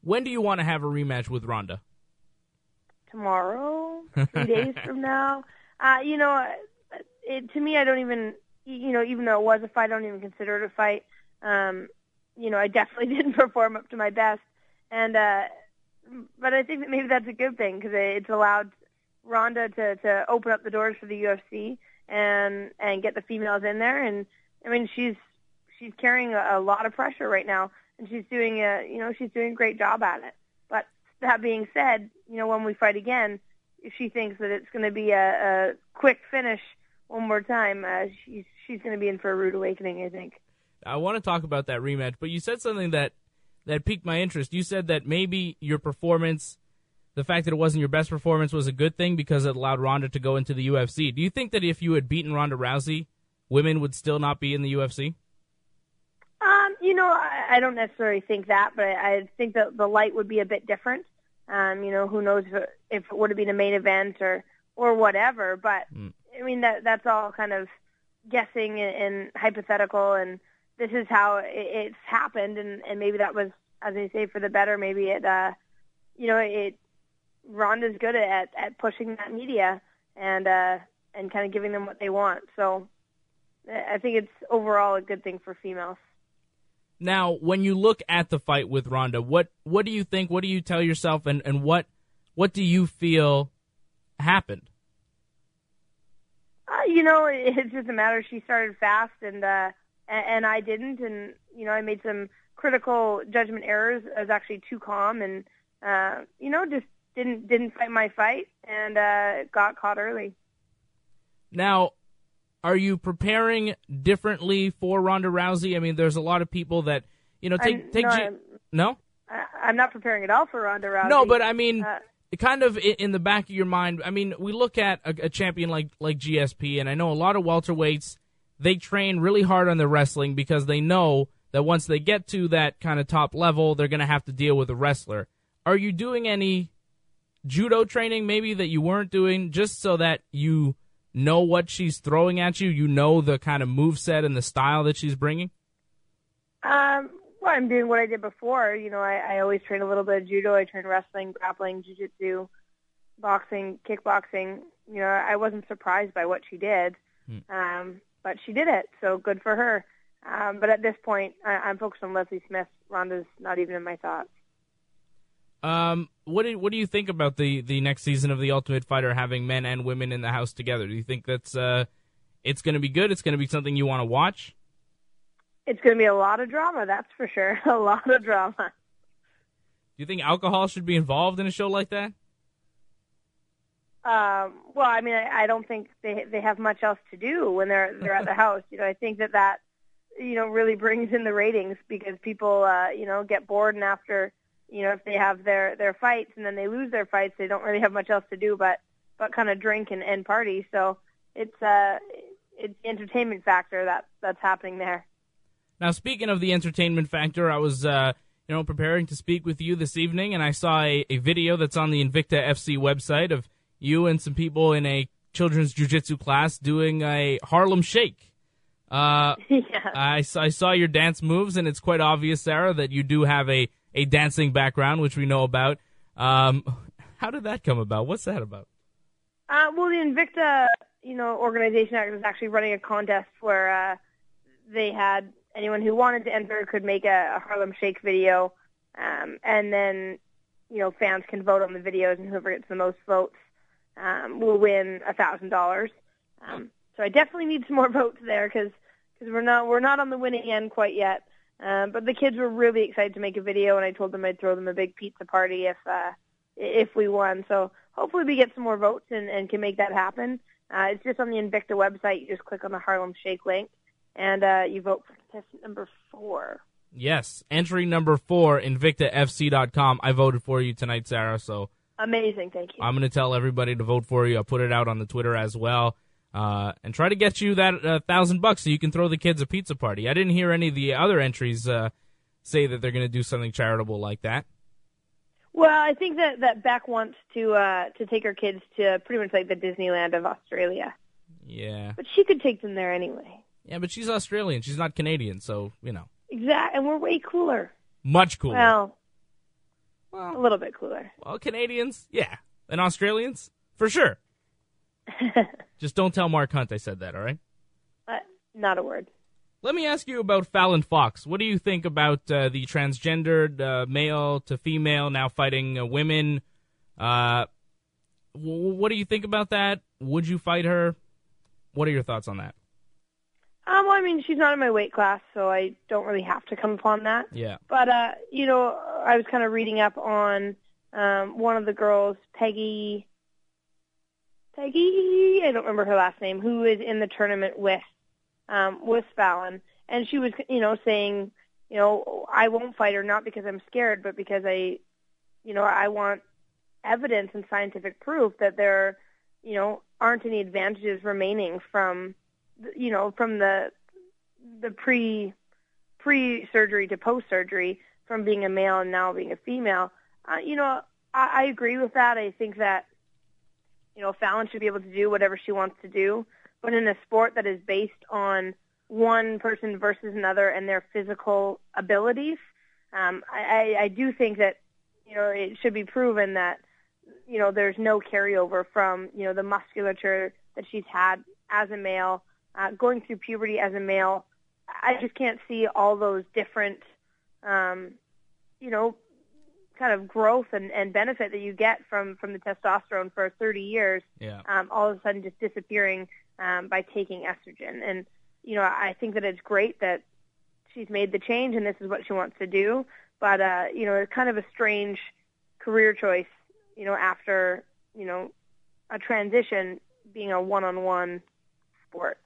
When do you want to have a rematch with Ronda? Tomorrow, 3 days from now. To me, I don't even, even though it was a fight, I don't even consider it a fight. I definitely didn't perform up to my best. And but I think that maybe that's a good thing because it's allowed Ronda to open up the doors for the UFC and get the females in there. And I mean, she's carrying a lot of pressure right now, and she's doing a great job at it. But that being said, when we fight again, if she thinks that it's going to be a quick finish one more time, she's going to be in for a rude awakening, I think. I want to talk about that rematch, but you said something that piqued my interest. You said that maybe your performance, the fact that it wasn't your best performance, was a good thing because it allowed Ronda to go into the UFC. Do you think that if you had beaten Ronda Rousey, women would still not be in the UFC? I don't necessarily think that, but I think that the light would be a bit different. Who knows if it would have been a main event or whatever. But I mean, that's all kind of guessing and hypothetical, and this is how it's happened, and maybe that was, as I say, for the better. Maybe Ronda's good at pushing that media and kind of giving them what they want. So I think it's overall a good thing for females. Now, when you look at the fight with Ronda, what do you think? What do you tell yourself, and what do you feel happened? It's just a matter. She started fast, and I didn't, and I made some critical judgment errors. I was actually too calm, and just didn't fight my fight, and got caught early. Now, are you preparing differently for Ronda Rousey? I mean, there's a lot of people that No? I'm not preparing at all for Ronda Rousey. No, but I mean, kind of in the back of your mind, I mean, we look at a champion like GSP, and I know a lot of welterweights, they train really hard on their wrestling because they know that once they get to that kind of top level, they're going to have to deal with a wrestler. Are you doing any judo training maybe that you weren't doing just so that you know what she's throwing at you? You know the kind of moveset and the style that she's bringing? Well, I'm doing what I did before. I always train a little bit of judo. I train wrestling, grappling, jiu-jitsu, boxing, kickboxing. I wasn't surprised by what she did, but she did it, so good for her. But at this point, I'm focused on Leslie Smith. Ronda's not even in my thoughts. What do you think about the next season of The Ultimate Fighter having men and women in the house together? Do you think that's it's going to be good? It's going to be something you want to watch? It's going to be a lot of drama, that's for sure. A lot of drama. Do you think alcohol should be involved in a show like that? Well, I mean, I don't think they have much else to do when they're at the house. I think that really brings in the ratings because people get bored, and after if they have their fights and then they lose their fights, they don't really have much else to do but kind of drink and party. So it's the entertainment factor that's happening there. Now, speaking of the entertainment factor, I was preparing to speak with you this evening, and I saw a video that's on the Invicta FC website of you and some people in a children's jiu-jitsu class doing a Harlem Shake. Yeah. I saw your dance moves, and it's quite obvious, Sarah, that you do have a dancing background, which we know about. How did that come about? What's that about? Well, the Invicta, organization was actually running a contest where they had anyone who wanted to enter could make a Harlem Shake video, and then, fans can vote on the videos, and whoever gets the most votes will win $1,000. So I definitely need some more votes there because we're not on the winning end quite yet. But the kids were really excited to make a video, and I told them I'd throw them a big pizza party if we won. So hopefully we get some more votes and can make that happen. It's just on the Invicta website. You just click on the Harlem Shake link, and you vote for contestant number 4. Yes, entry number 4, InvictaFC.com. I voted for you tonight, Sarah. So amazing, thank you. I'm going to tell everybody to vote for you. I'll put it out on the Twitter as well. And try to get you that $1,000 so you can throw the kids a pizza party. I didn't hear any of the other entries say that they're going to do something charitable like that. Well, I think that Beck wants to take her kids to pretty much like the Disneyland of Australia. Yeah. But she could take them there anyway. Yeah, but she's Australian. She's not Canadian, so, Exactly, and we're way cooler. Much cooler. Well, a little bit cooler. Well, Canadians, yeah. And Australians, for sure. Just don't tell Mark Hunt I said that, all right? Not a word. Let me ask you about Fallon Fox. What do you think about the transgendered male to female now fighting women? What do you think about that? Would you fight her? What are your thoughts on that? Well, I mean, she's not in my weight class, so I don't really have to come upon that. Yeah. But, I was kind of reading up on one of the girls, Peggy, I don't remember her last name, who is in the tournament with Fallon. And she was, saying, I won't fight her, not because I'm scared, but because I want evidence and scientific proof that there, aren't any advantages remaining from the pre-surgery to post-surgery, from being a male and now being a female. I agree with that. I think that, Fallon should be able to do whatever she wants to do, but in a sport that is based on one person versus another and their physical abilities, I do think that, it should be proven that, there's no carryover from, the musculature that she's had as a male, going through puberty as a male. I just can't see all those different, kind of growth and benefit that you get from the testosterone for 30 years, all of a sudden just disappearing by taking estrogen. And, I think that it's great that she's made the change and this is what she wants to do. But, it's kind of a strange career choice, after, a transition being a one-on-one sport.